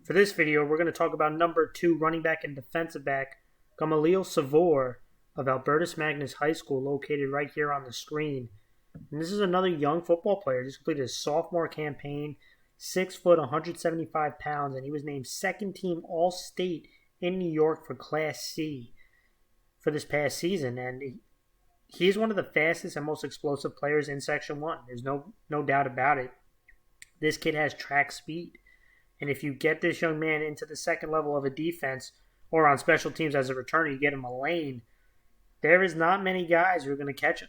For this video, we're going to talk about number 2 running back and defensive back, Gamaliel Sauveur of Albertus Magnus High School, located right here on the screen. And this is another young football player. Just completed his sophomore campaign, 6 foot, 175 pounds, and he was named second team All-State in New York for Class C for this past season. And he's one of the fastest and most explosive players in Section 1. There's no doubt about it. This kid has track speed. And if you get this young man into the second level of a defense or on special teams as a returner, you get him a lane, there is not many guys who are going to catch him.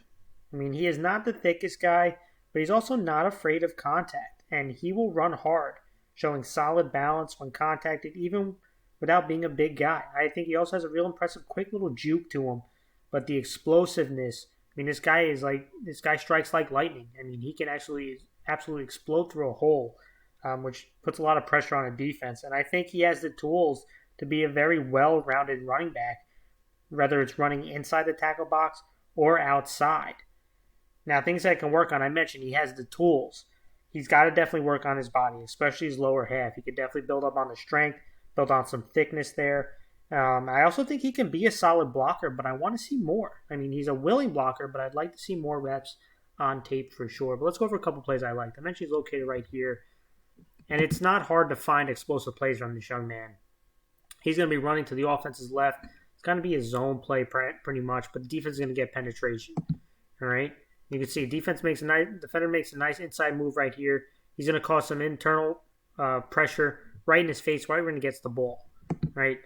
I mean, he is not the thickest guy, but he's also not afraid of contact. And he will run hard, showing solid balance when contacted, even without being a big guy. I think he also has a real impressive quick little juke to him. But the explosiveness, I mean, this guy strikes like lightning. I mean, he can actually absolutely explode through a hole. Which puts a lot of pressure on a defense. And I think he has the tools to be a very well-rounded running back, whether it's running inside the tackle box or outside. Now, things that can work on, I mentioned he has the tools. He's got to definitely work on his body, especially his lower half. He could definitely build up on the strength, build on some thickness there. I also think he can be a solid blocker, but I want to see more. I mean, he's a willing blocker, but I'd like to see more reps on tape for sure. But let's go over a couple plays I liked. I mentioned he's located right here. And it's not hard to find explosive plays from this young man. He's going to be running to the offense's left. It's going to be a zone play pretty much, but the defense is going to get penetration. All right? You can see defender makes a nice inside move right here. He's going to cause some internal pressure right in his face right when he gets the ball. Right?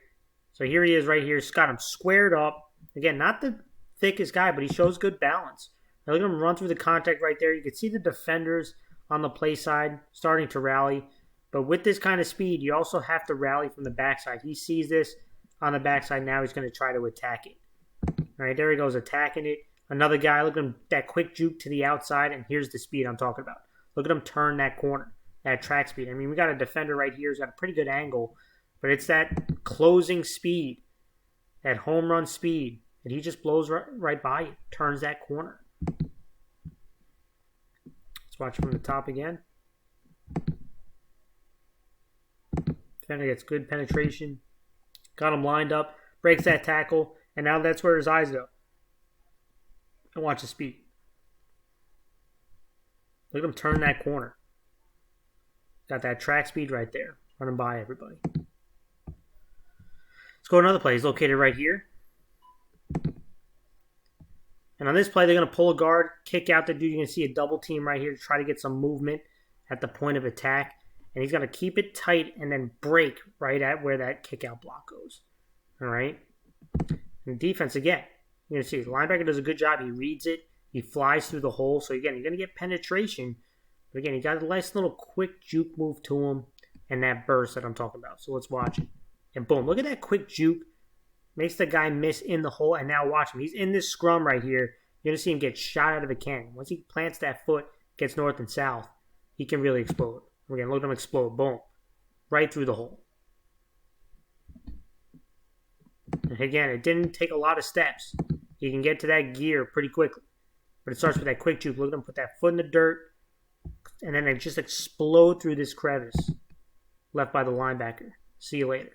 So here he is right here. He's got him squared up. Again, not the thickest guy, but he shows good balance. Now look at him run through the contact right there. You can see the defenders on the play side starting to rally. But with this kind of speed, you also have to rally from the backside. He sees this on the backside. Now he's going to try to attack it. All right, there he goes, attacking it. Another guy, look at him, that quick juke to the outside, and here's the speed I'm talking about. Look at him turn that corner, that track speed. I mean, we got a defender right here who's got a pretty good angle, but it's that closing speed, that home run speed, that he just blows right by you, turns that corner. Watch from the top again. Defender gets good penetration. Got him lined up. Breaks that tackle. And now that's where his eyes go. And watch the speed. Look at him turn that corner. Got that track speed right there. Running by everybody. Let's go to another play. He's located right here. And on this play, they're going to pull a guard, kick out the dude. You're going to see a double team right here to try to get some movement at the point of attack. And he's going to keep it tight and then break right at where that kick out block goes. All right? And defense, again, you're going to see the linebacker does a good job. He reads it. He flies through the hole. So, again, you're going to get penetration. But, again, he got a nice little quick juke move to him and that burst that I'm talking about. So, let's watch it. And, boom, look at that quick juke. Makes the guy miss in the hole, and now watch him. He's in this scrum right here. You're going to see him get shot out of a cannon. Once he plants that foot, gets north and south, he can really explode. We're going to look at him explode. Boom. Right through the hole. And again, it didn't take a lot of steps. He can get to that gear pretty quickly. But it starts with that quick juke. Look at him put that foot in the dirt, and then it just explode through this crevice left by the linebacker. See you later.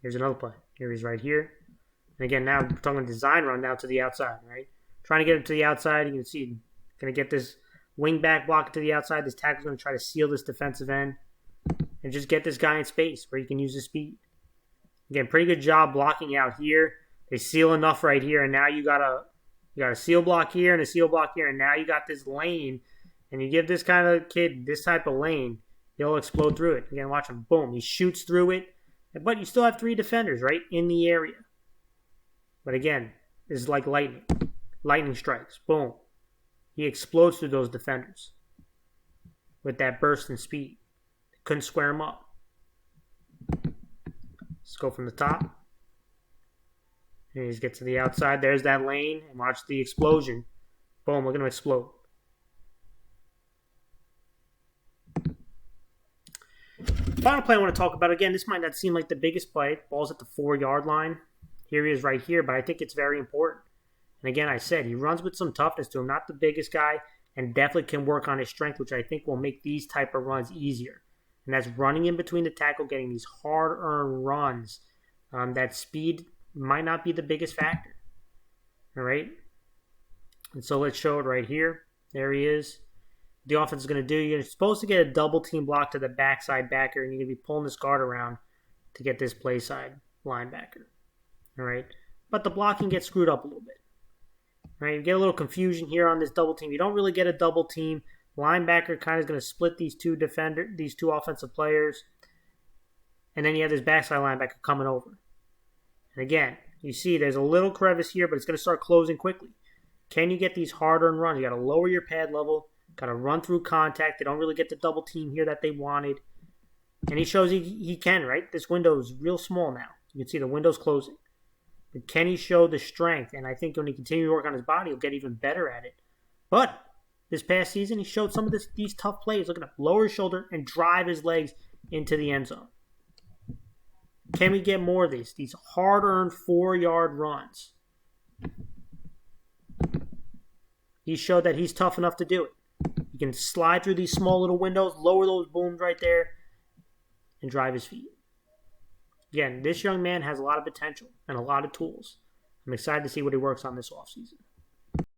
Here's another play. Here he's right here. And again, now we're talking design run now to the outside, right? Trying to get him to the outside. You can see going to get this wing back block to the outside. This tackle's going to try to seal this defensive end and just get this guy in space where he can use his speed. Again, pretty good job blocking out here. They seal enough right here, and now you got a seal block here and a seal block here, and now you got this lane. And you give this kind of kid this type of lane, he'll explode through it. Again, watch him. Boom. He shoots through it. But you still have 3 defenders, right, in the area. But again, this is like lightning. Lightning strikes. Boom. He explodes through those defenders with that burst in speed. Couldn't square him up. Let's go from the top. Here he gets to the outside. There's that lane. And watch the explosion. Boom, look at him explode. Final play I want to talk about, again, this might not seem like the biggest play. Ball's at the 4-yard line. Here he is right here, but I think it's very important. And again, I said, he runs with some toughness to him. Not the biggest guy, and definitely can work on his strength, which I think will make these type of runs easier. And that's running in between the tackle, getting these hard-earned runs. That speed might not be the biggest factor. All right? And so let's show it right here. There he is. The offense is going to do, you're supposed to get a double team block to the backside backer, and you're going to be pulling this guard around to get this play side linebacker. All right? But the blocking gets screwed up a little bit. All right? You get a little confusion here on this double team. You don't really get a double team. Linebacker kind of is going to split these two offensive players. And then you have this backside linebacker coming over. And again, you see there's a little crevice here, but it's going to start closing quickly. Can you get these hard-earned runs? You got to lower your pad level. Got to run through contact. They don't really get the double team here that they wanted. And he shows he can, right? This window is real small now. You can see the window's closing. But can he show the strength? And I think when he continues to work on his body, he'll get even better at it. But this past season, he showed some of these tough plays. Look at him. Lower his shoulder and drive his legs into the end zone. Can we get more of these hard-earned 4-yard runs? He showed that he's tough enough to do it. He can slide through these small little windows, lower those booms right there, and drive his feet. Again, this young man has a lot of potential and a lot of tools. I'm excited to see what he works on this offseason.